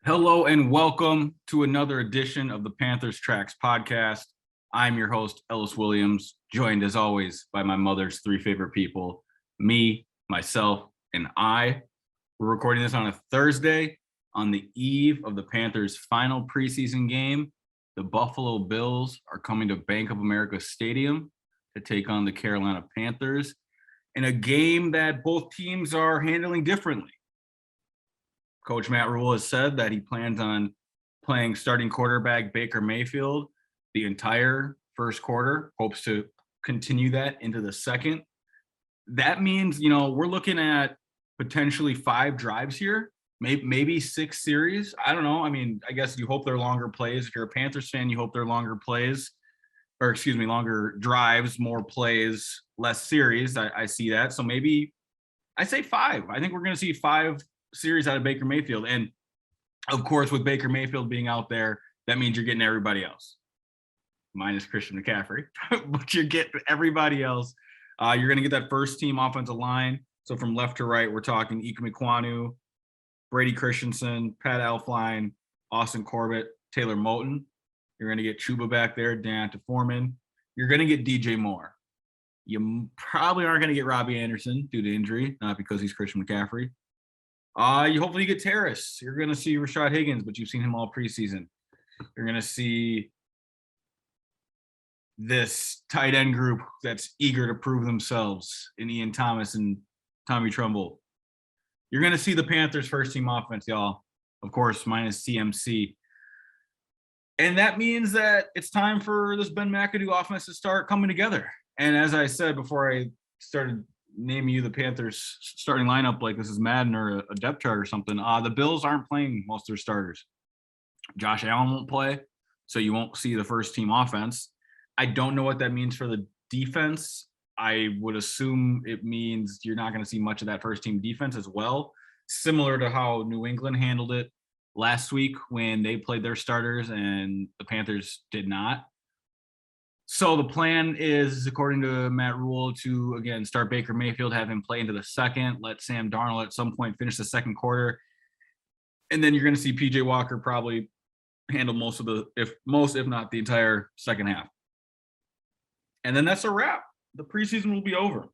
Hello and welcome to another edition of the Panthers Tracks podcast. I'm your host, Ellis Williams, joined as always by my mother's three favorite people, me, myself, and I. We're recording this on a Thursday on the eve of the Panthers' final preseason game. The Buffalo Bills are coming to Bank of America Stadium to take on the Carolina Panthers in a game that both teams are handling differently. Coach Matt Rhule has said that he plans on playing starting quarterback Baker Mayfield the entire first quarter, hopes to continue that into the second. That means, we're looking at potentially 5 drives here, maybe 6 series. I don't know. I mean, I guess you hope they're longer plays. If you're a Panthers fan, you hope they're longer plays, longer drives, more plays, less series. I see that. So maybe I say 5. I think we're going to see 5 series out of Baker Mayfield. And of course, with Baker Mayfield being out there, that means you're getting everybody else, minus Christian McCaffrey, but you're getting everybody else. You're going to get that first team offensive line. So from left to right, we're talking Ike Mekwonu, Brady Christensen, Pat Elflein, Austin Corbett, Taylor Moton. You're going to get Chuba back there, Deonta Foreman. You're going to get DJ Moore. You probably aren't going to get Robbie Anderson due to injury, not because he's Christian McCaffrey. You hopefully get Terrace. You're going to see Rashad Higgins, but you've seen him all preseason. You're going to see this tight end group that's eager to prove themselves in Ian Thomas and Tommy Trumbull. You're going to see the Panthers' first team offense, y'all. Of course, minus CMC. And that means that it's time for this Ben McAdoo offense to start coming together. And as I said before I started naming you the Panthers starting lineup like this is Madden or a depth chart or something, the Bills aren't playing most of their starters. Josh Allen won't play, so you won't see the first team offense. I don't know what that means for the defense. I would assume it means you're not going to see much of that first team defense as well, similar to how New England handled it last week when they played their starters and the Panthers did not. So the plan is, according to Matt Rhule, to, again, start Baker Mayfield, have him play into the second, let Sam Darnold at some point finish the second quarter. And then you're going to see PJ Walker probably handle most of the, if not the entire second half. And then that's a wrap. The preseason will be over.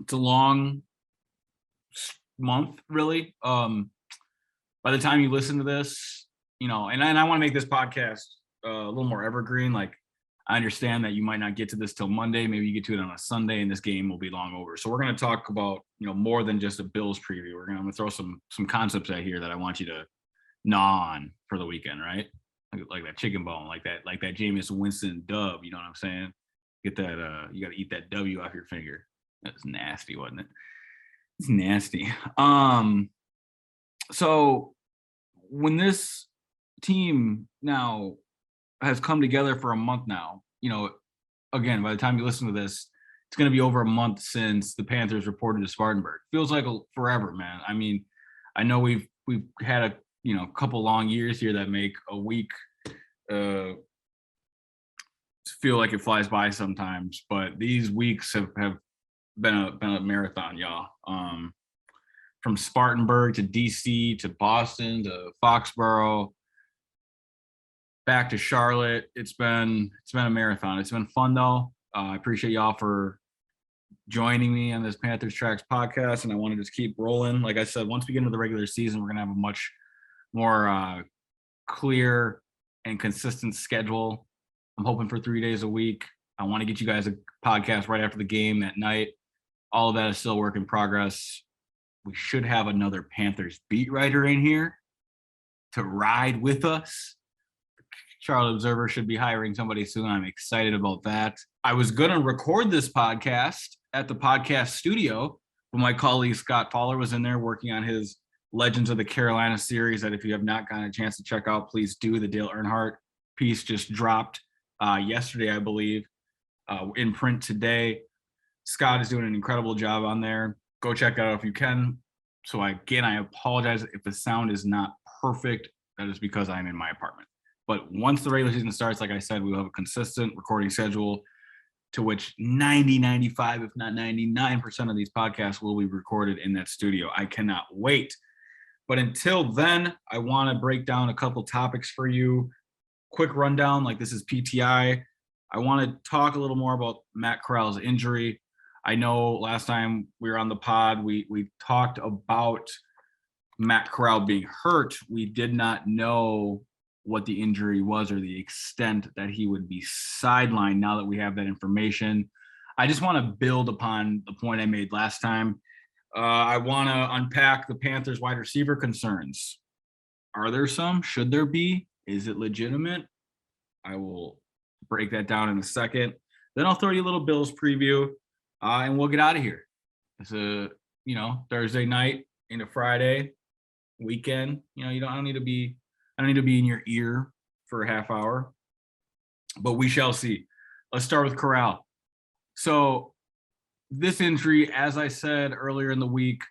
It's a long month, really. By the time you listen to this, and I want to make this podcast a little more evergreen. Like, I understand that you might not get to this till Monday. Maybe you get to it on a Sunday and this game will be long over. So we're going to talk about, more than just a Bills preview. I'm going to throw some concepts out here that I want you to gnaw on for the weekend, right? Like that chicken bone, like that Jameis Winston dub, you know what I'm saying? Get that, you got to eat that W off your finger. That's nasty, wasn't it? It's nasty. So when this team now has come together for a month now, again, by the time you listen to this, it's going to be over a month since the Panthers reported to Spartanburg. Feels like forever, man. I mean, I know we've had a couple long years here that make a week feel like it flies by sometimes, but these weeks have been a marathon, y'all. From Spartanburg to DC to Boston to Foxborough, back to Charlotte. It's been a marathon. It's been fun though. I appreciate y'all for joining me on this Panthers Tracks podcast, and I want to just keep rolling. Like I said, once we get into the regular season, we're gonna have a much more clear and consistent schedule. I'm hoping for 3 days a week. I want to get you guys a podcast right after the game at night. All of that is still work in progress. We should have another Panthers beat writer in here to ride with us. Charlotte Observer should be hiring somebody soon. I'm excited about that. I was going to record this podcast at the podcast studio, but my colleague Scott Fowler was in there working on his Legends of the Carolina series that if you have not gotten a chance to check out, please do. The Dale Earnhardt piece just dropped yesterday, I believe, in print today. Scott is doing an incredible job on there. Go check that out if you can. So I apologize if the sound is not perfect. That is because I'm in my apartment. But once the regular season starts, like I said, we will have a consistent recording schedule to which 95, if not 99% of these podcasts will be recorded in that studio. I cannot wait. But until then, I want to break down a couple topics for you. Quick rundown, like this is PTI. I want to talk a little more about Matt Corral's injury. I know last time we were on the pod, we talked about Matt Corral being hurt. We did not know what the injury was or the extent that he would be sidelined. Now that we have that information, I just want to build upon the point I made last time. I want to unpack the Panthers wide receiver concerns. Are there some? Should there be? Is it legitimate? I will break that down in a second. Then I'll throw you a little Bills preview, and we'll get out of here. It's a Thursday night into Friday weekend. I don't need to be in your ear for a half hour, but we shall see. Let's start with Corral. So this injury, as I said earlier in the week,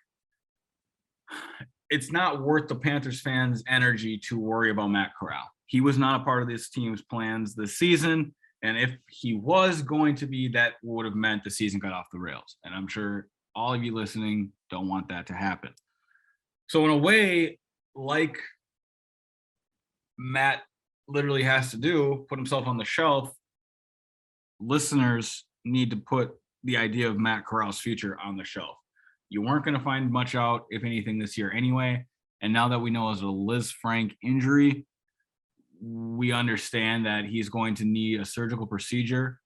it's not worth the Panthers fans' energy to worry about Matt Corral. He was not a part of this team's plans this season. And if he was going to be, that would have meant the season got off the rails. And I'm sure all of you listening don't want that to happen. So in a way, like Matt literally has to do, put himself on the shelf, listeners need to put the idea of Matt Corral's future on the shelf. You weren't going to find much out, if anything, this year anyway. And now that we know it's a Liz Frank injury, we understand that he's going to need a surgical procedure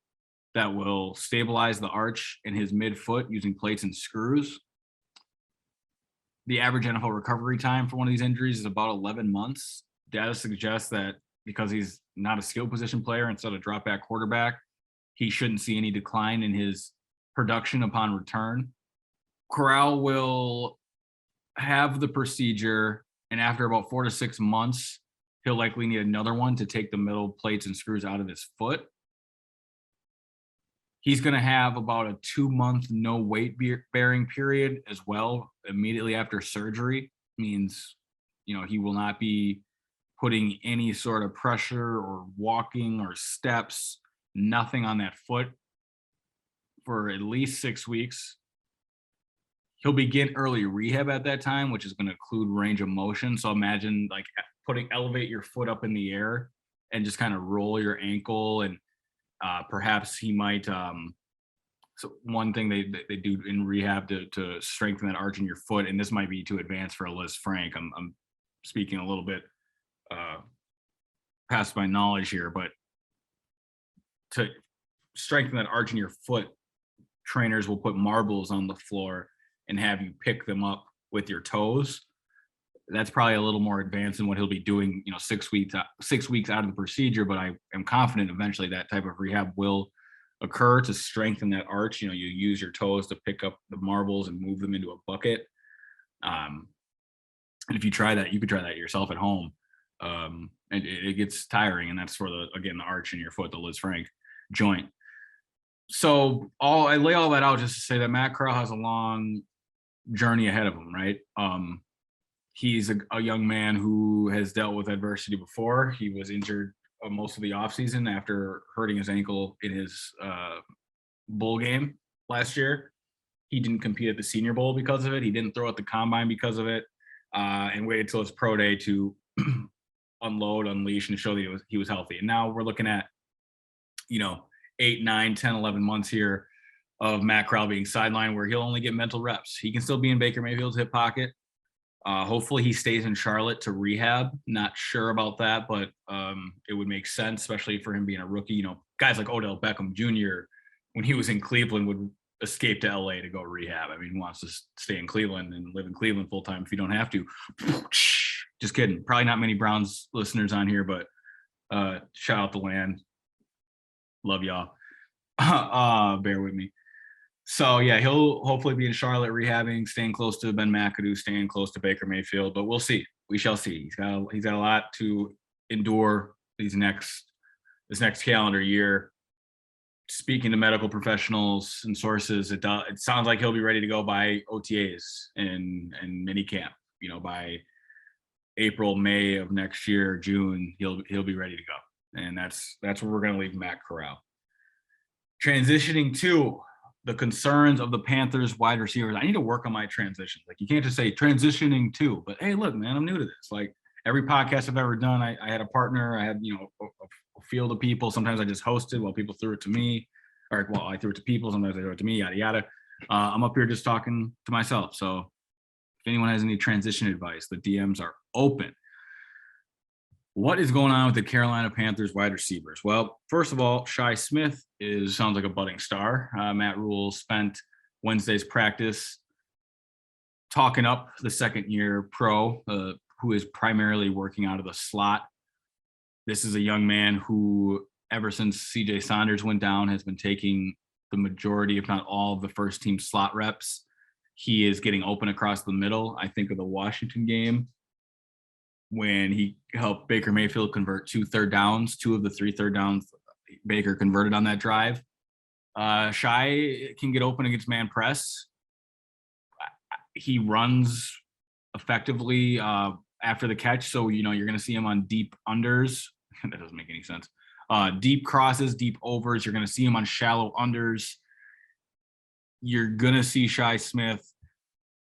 that will stabilize the arch in his midfoot using plates and screws. The average NFL recovery time for one of these injuries is about 11 months. Data suggests that because he's not a skill position player, instead of drop back quarterback, he shouldn't see any decline in his production upon return. Corral will have the procedure, and after about 4 to 6 months, he'll likely need another one to take the middle plates and screws out of his foot. He's going to have about a 2-month no weight bearing period as well immediately after surgery. Means, he will not be putting any sort of pressure or walking or steps, nothing on that foot for at least 6 weeks. He'll begin early rehab at that time, which is going to include range of motion. So imagine like elevate your foot up in the air and just kind of roll your ankle. And perhaps he might, so one thing they do in rehab to strengthen that arch in your foot, and this might be too advanced for a Liz Frank. I'm speaking a little bit past my knowledge here, but to strengthen that arch in your foot, trainers will put marbles on the floor and have you pick them up with your toes. That's probably a little more advanced than what he'll be doing, 6 weeks out of the procedure, but I am confident eventually that type of rehab will occur to strengthen that arch. You use your toes to pick up the marbles and move them into a bucket. And if you try that, you could try that yourself at home. And it gets tiring, and that's for the arch in your foot, the Liz Frank joint. So I lay all that out just to say that Matt Corral has a long journey ahead of him, right? He's a young man who has dealt with adversity before. He was injured most of the offseason after hurting his ankle in his bowl game last year. He didn't compete at the Senior Bowl because of it. He didn't throw at the Combine because of it, and waited till his pro day to unleash, and show that he was healthy. And now we're looking at, 8, 9, 10, 11 months here of Matt Corral being sidelined, where he'll only get mental reps. He can still be in Baker Mayfield's hip pocket. Hopefully he stays in Charlotte to rehab. Not sure about that, but it would make sense, especially for him being a rookie. Guys like Odell Beckham Jr., when he was in Cleveland, would escape to LA to go rehab. I mean, he wants to stay in Cleveland and live in Cleveland full time if you don't have to. Just kidding. Probably not many Browns listeners on here, but shout out the land. Love y'all. Bear with me. So yeah, he'll hopefully be in Charlotte rehabbing, staying close to Ben McAdoo, staying close to Baker Mayfield, but we'll see. We shall see. He's got a lot to endure this next calendar year. Speaking to medical professionals and sources, it sounds like he'll be ready to go by OTAs and minicamp. By April, May of next year, June, he'll be ready to go. And that's where we're going to leave Matt Corral. Transitioning to the concerns of the Panthers wide receivers. I need to work on my transitions. Like, you can't just say transitioning to, but hey, look, man, I'm new to this. Like, every podcast I've ever done, I had a partner. I had, a field of people. Sometimes I just hosted while people threw it to me. Or, well, I threw it to people. Sometimes they threw it to me, yada, yada. I'm up here just talking to myself. So if anyone has any transition advice, the DMs are open. What is going on with the Carolina Panthers wide receivers? Well, first of all, Shi Smith sounds like a budding star. Matt Rule spent Wednesday's practice talking up the second-year pro, who is primarily working out of the slot. This is a young man who, ever since CJ Saunders went down, has been taking the majority, if not all, of the first-team slot reps. He is getting open across the middle. I think of the Washington game when he helped Baker Mayfield convert 2 third downs. 2 of the 3 third downs Baker converted on that drive. Shi can get open against man press. He runs effectively after the catch, so you're going to see him on deep unders. That doesn't make any sense. Deep crosses, deep overs. You're going to see him on shallow unders. You're going to see Shi Smith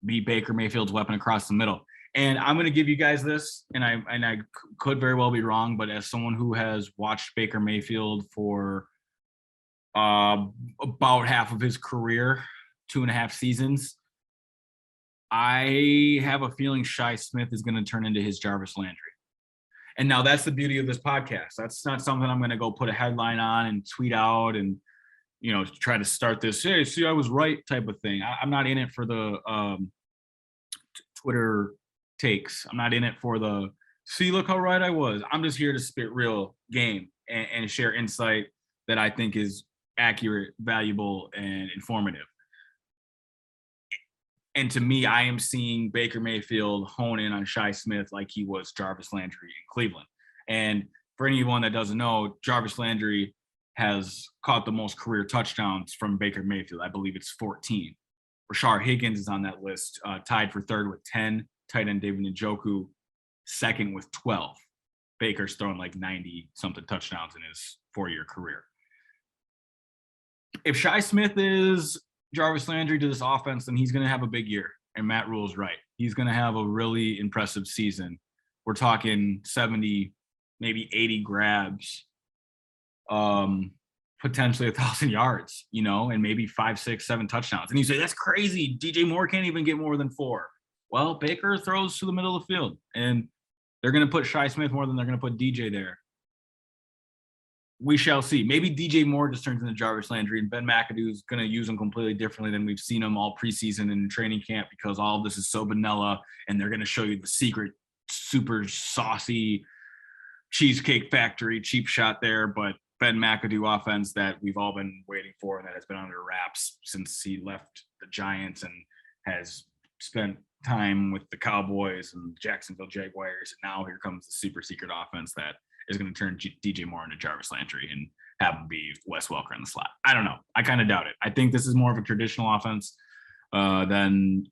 be Baker Mayfield's weapon across the middle. And I'm going to give you guys this, and I could very well be wrong, but as someone who has watched Baker Mayfield for about half of his career, 2.5 seasons, I have a feeling Shi Smith is going to turn into his Jarvis Landry. And now that's the beauty of this podcast. That's not something I'm going to go put a headline on and tweet out and, try to start this, hey, see, I was right type of thing. I'm not in it for the Twitter takes. I'm not in it for the, see, look how right I was. I'm just here to spit real game and share insight that I think is accurate, valuable, and informative. And to me, I am seeing Baker Mayfield hone in on Shi Smith like he was Jarvis Landry in Cleveland. And for anyone that doesn't know, Jarvis Landry has caught the most career touchdowns from Baker Mayfield. I believe it's 14. Rashard Higgins is on that list, tied for third with 10. Tight end David Njoku, second with 12. Baker's thrown like 90-something touchdowns in his 4-year career. If Shi Smith is Jarvis Landry to this offense, then he's going to have a big year. And Matt Rule's right. He's going to have a really impressive season. We're talking 70, maybe 80 grabs, potentially 1,000 yards, and maybe 5, 6, 7 touchdowns. And you say, that's crazy. DJ Moore can't even get more than 4. Well, Baker throws to the middle of the field, and they're going to put Shi Smith more than they're going to put DJ there. We shall see. Maybe DJ Moore just turns into Jarvis Landry, and Ben McAdoo is going to use him completely differently than we've seen him all preseason and training camp, because all of this is so vanilla, and they're going to show you the secret, super saucy Cheesecake Factory cheap shot there. But Ben McAdoo offense that we've all been waiting for, and that has been under wraps since he left the Giants and has spent time with the Cowboys and Jacksonville Jaguars. And now here comes the super secret offense that is going to turn DJ Moore into Jarvis Landry and have him be Wes Welker in the slot. I don't know. I kind of doubt it. I think this is more of a traditional offense than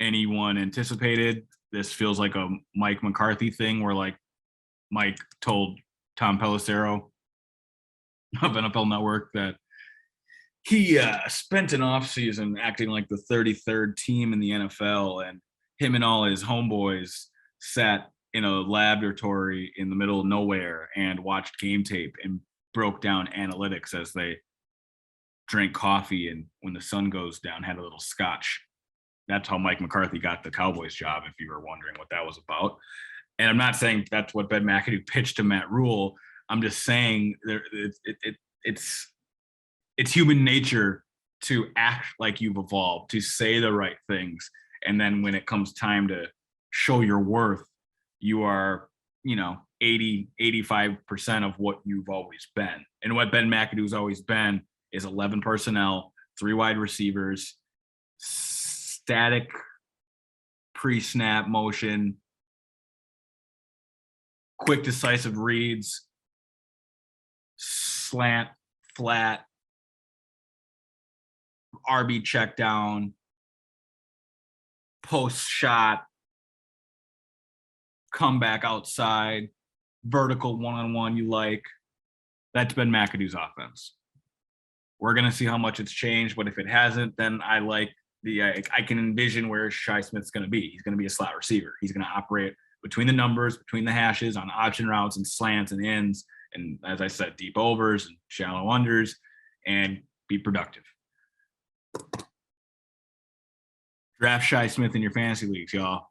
anyone anticipated. This feels like a Mike McCarthy thing where, like, Mike told Tom Pelissero of NFL Network that he spent an offseason acting like the 33rd team in the NFL, and him and all his homeboys sat in a laboratory in the middle of nowhere and watched game tape and broke down analytics as they drank coffee, and when the sun goes down, had a little scotch. That's how Mike McCarthy got the Cowboys job, if you were wondering what that was about. And I'm not saying that's what Ben McAdoo pitched to Matt Rule. I'm just saying it's human nature to act like you've evolved, to say the right things. And then when it comes time to show your worth, you are, 80, 85% of what you've always been. And what Ben McAdoo's always been is 11 personnel, 3 wide receivers, static pre-snap motion, quick decisive reads, slant, flat, RB check down, post shot, come back outside, vertical one-on-one you like. That's Ben McAdoo's offense. We're going to see how much it's changed, but if it hasn't, then I can envision where Shi Smith's going to be. He's going to be a slot receiver. He's going to operate between the numbers, between the hashes, on option routes and slants and ends, and as I said, deep overs and shallow unders, and be productive. Draft Shi Smith in your fantasy leagues, y'all.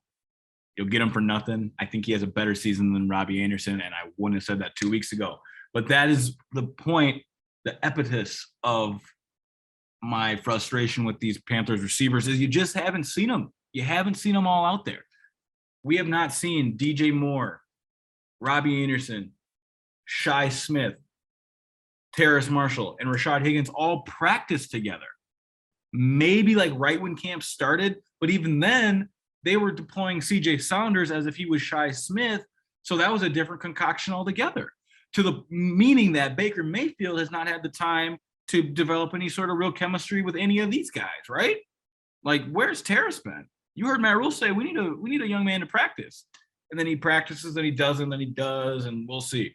You'll get him for nothing. I think he has a better season than Robbie Anderson, and I wouldn't have said that 2 weeks ago. But that is the point, the epitome of my frustration with these Panthers receivers is you just haven't seen them. You haven't seen them all out there. We have not seen DJ Moore, Robbie Anderson, Shi Smith, Terrace Marshall, and Rashad Higgins all practice together. Maybe like right when camp started, but even then they were deploying CJ Saunders as if he was Shi Smith. So that was a different concoction altogether, to the meaning that Baker Mayfield has not had the time to develop any sort of real chemistry with any of these guys, right? Like, where's Terrace been? You heard Matt Rule say we need a young man to practice. And then he practices, then he doesn't, then he does, and we'll see.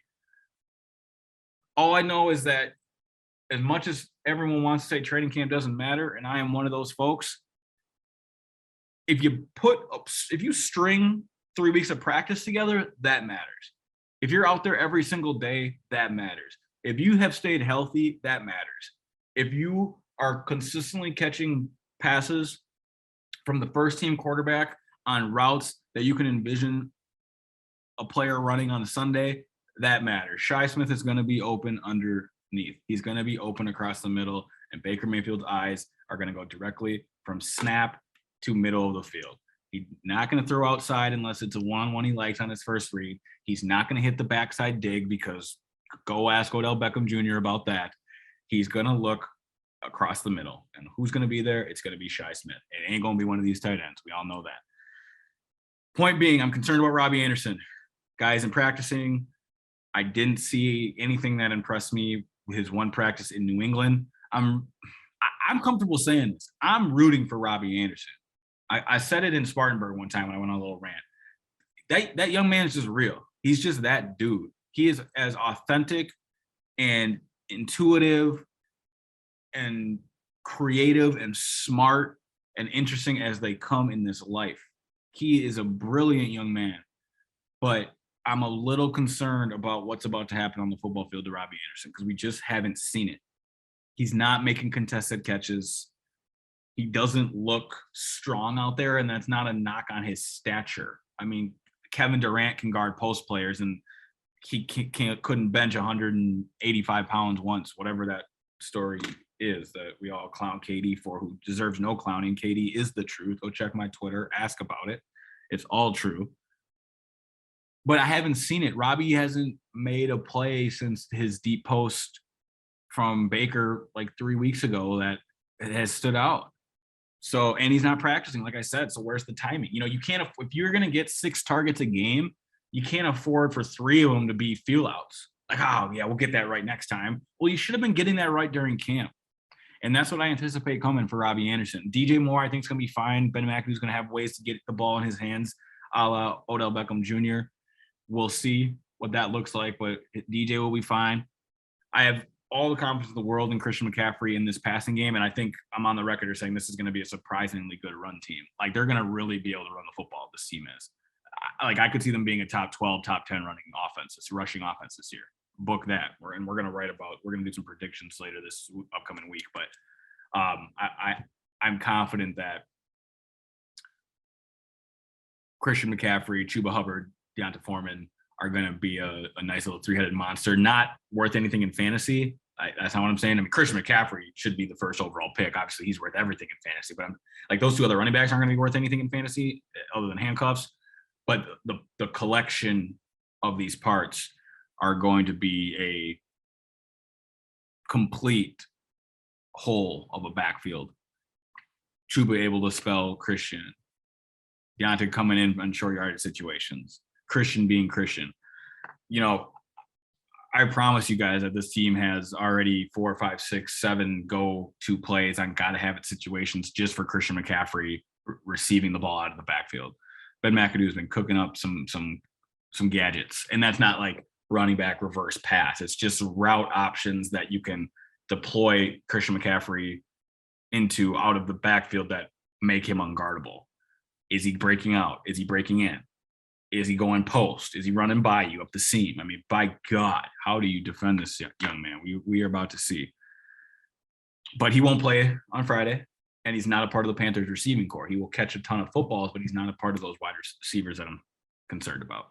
All I know is that as much as everyone wants to say training camp doesn't matter, and I am one of those folks, if you string 3 weeks of practice together, that matters. If you're out there every single day, that matters. If you have stayed healthy, that matters. If you are consistently catching passes from the first team quarterback on routes that you can envision a player running on a Sunday, that matters. Shi Smith is going to be open underneath. He's going to be open across the middle, and Baker Mayfield's eyes are going to go directly from snap to middle of the field. He's not going to throw outside unless it's a one-on-one he likes on his first read. He's not going to hit the backside dig, because go ask Odell Beckham Jr. about that. He's going to look across the middle. And who's going to be there? It's going to be Shi Smith. It ain't going to be one of these tight ends. We all know that. Point being, I'm concerned about Robbie Anderson. Guy isn't practicing. I didn't see anything that impressed me with his one practice in New England. I'm comfortable saying this. I'm rooting for Robbie Anderson. I said it in Spartanburg one time when I went on a little rant. That young man is just real. He's just that dude. He is as authentic and intuitive and creative and smart and interesting as they come in this life. He is a brilliant young man, but I'm a little concerned about what's about to happen on the football field to Robbie Anderson, because we just haven't seen it. He's not making contested catches. He doesn't look strong out there, and that's not a knock on his stature. I mean, Kevin Durant can guard post players, and he couldn't bench 185 pounds once, whatever that story is that we all clown KD for, who deserves no clowning. KD is the truth. Go check my Twitter, ask about it. It's all true. But I haven't seen it. Robbie hasn't made a play since his deep post from Baker like 3 weeks ago that has stood out. So, and he's not practicing, like I said. So where's the timing? You know, you can't, if you're going to get 6 targets a game, you can't afford for 3 of them to be feel outs. Like, oh yeah, we'll get that right next time. Well, you should have been getting that right during camp. And that's what I anticipate coming for Robbie Anderson. DJ Moore, I think, is going to be fine. Ben McAdoo's going to have ways to get the ball in his hands, a la Odell Beckham Jr. We'll see what that looks like, but DJ will be fine. I have all the confidence in the world in Christian McCaffrey in this passing game, and I think I'm on the record as saying this is going to be a surprisingly good run team. Like, they're going to really be able to run the football, this team is. I could see them being a top 12, top 10 rushing offense this year. Book that. We're going to do some predictions later this upcoming week, but I'm confident that Christian McCaffrey, Chuba Hubbard, Deonta Foreman are going to be a nice little 3-headed monster. Not worth anything in fantasy. That's not what I'm saying. I mean, Christian McCaffrey should be the first overall pick. Obviously, he's worth everything in fantasy, but I'm like, those 2 other running backs aren't going to be worth anything in fantasy other than handcuffs. But the collection of these parts are going to be a complete whole of a backfield. Chuba able to spell Christian. Deonta coming in on short yardage situations. Christian being Christian. You know, I promise you guys that this team has already 4, 5, 6, 7 go-to plays on gotta-have-it situations just for Christian McCaffrey receiving the ball out of the backfield. Ben McAdoo has been cooking up some gadgets, and that's not like running back reverse pass. It's just route options that you can deploy Christian McCaffrey into out of the backfield that make him unguardable. Is he breaking out? Is he breaking in? Is he going post? Is he running by you up the seam? I mean, by God, how do you defend this young man? We are about to see. But he won't play on Friday, and he's not a part of the Panthers receiving corps. He will catch a ton of footballs, but he's not a part of those wide receivers that I'm concerned about.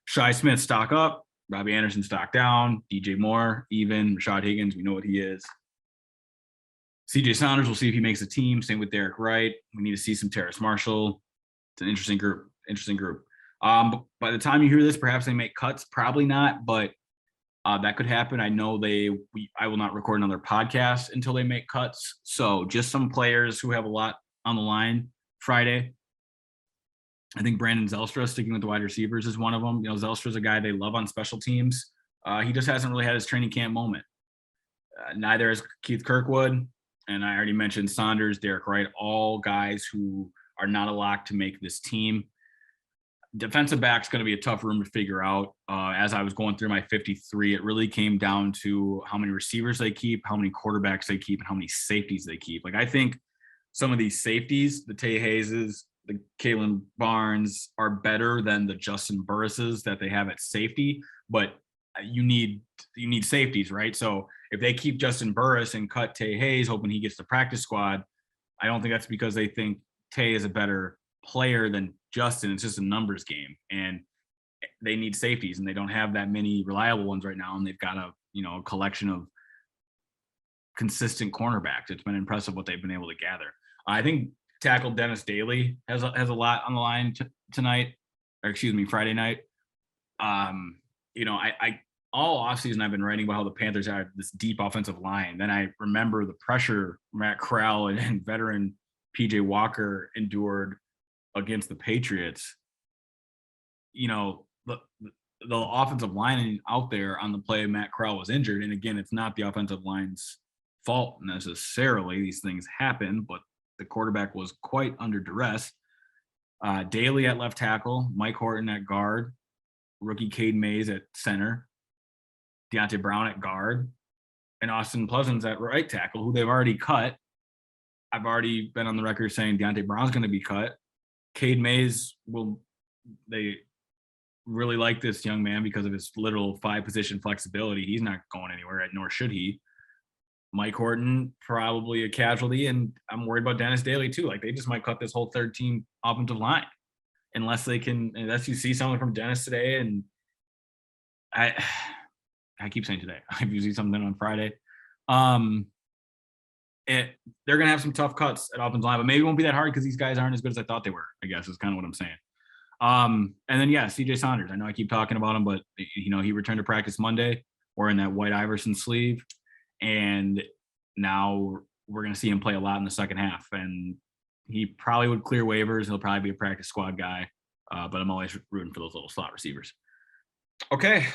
Shi Smith, stock up. Robbie Anderson, stock down. DJ Moore, even. Rashad Higgins, we know what he is. CJ Saunders, we'll see if he makes a team. Same with Derek Wright. We need to see some Terrace Marshall. It's an interesting group. But by the time you hear this, perhaps they make cuts. Probably not, but that could happen. I know I will not record another podcast until they make cuts. So just some players who have a lot on the line Friday. I think Brandon Zylstra, sticking with the wide receivers, is one of them. Zylstra's a guy they love on special teams. He just hasn't really had his training camp moment. Neither has Keith Kirkwood. And I already mentioned Saunders, Derek Wright, all guys who are not a lock to make this team. Defensive back's going to be a tough room to figure out. As I was going through my 53, it really came down to how many receivers they keep, how many quarterbacks they keep, and how many safeties they keep. Like, I think some of these safeties, the Tay Hayeses, the Kalen Barnes, are better than the Justin Burrises that they have at safety, but you need safeties, right? So if they keep Justin Burris and cut Tay Hayes, hoping he gets the practice squad, I don't think that's because they think Tay is a better player than Justin. It's just a numbers game, and they need safeties, and they don't have that many reliable ones right now. And they've got a collection of consistent cornerbacks. It's been impressive what they've been able to gather. I think tackle Dennis Daly has a lot on the line Friday night. I all offseason I've been writing about how the Panthers have this deep offensive line. Then I remember the pressure Matt Corral and veteran PJ Walker endured against the Patriots. The offensive line out there on the play, Matt Corral was injured. And again, it's not the offensive line's fault necessarily. These things happen, but the quarterback was quite under duress. Daly at left tackle, Mike Horton at guard, rookie Cade Mays at center, Deontay Brown at guard, and Austin Pleasants at right tackle, who they've already cut. I've already been on the record saying Deontay Brown's going to be cut. Cade Mays they really like this young man because of his literal 5-position flexibility. He's not going anywhere, nor should he. Mike Horton, probably a casualty, and I'm worried about Dennis Daly too. Like, they just might cut this whole third team offensive line unless you see something from Dennis today. And I keep saying today, if you see something on Friday, they're going to have some tough cuts at offensive line, but maybe it won't be that hard because these guys aren't as good as I thought they were, I guess is kind of what I'm saying. And then, CJ Saunders, I know I keep talking about him, but he returned to practice Monday wearing that white Iverson sleeve. And now we're going to see him play a lot in the second half. And he probably would clear waivers. He'll probably be a practice squad guy. But I'm always rooting for those little slot receivers. Okay.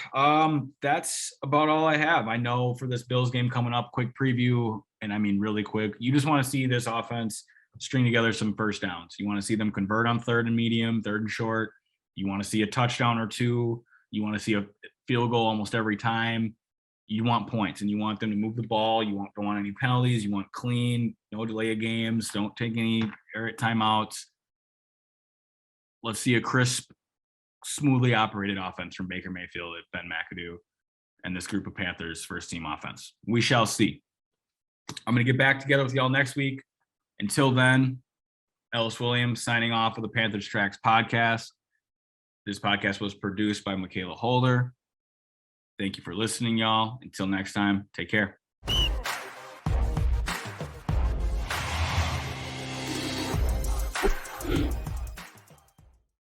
That's about all I have. I know for this Bills game coming up, quick preview, and I mean really quick, you just want to see this offense string together some first downs. You want to see them convert on third and medium, third and short. You want to see a touchdown or two. You want to see a field goal almost every time. You want points, and you want them to move the ball. You don't want any penalties. You want clean, no delay of games. Don't take any timeouts. Let's see a crisp, smoothly operated offense from Baker Mayfield, Ben McAdoo, and this group of Panthers first team offense. We shall see. I'm going to get back together with y'all next week. Until then, Ellis Williams signing off of the Panthers Tracks podcast. This podcast was produced by Michaela Holder. Thank you for listening, y'all. Until next time, take care.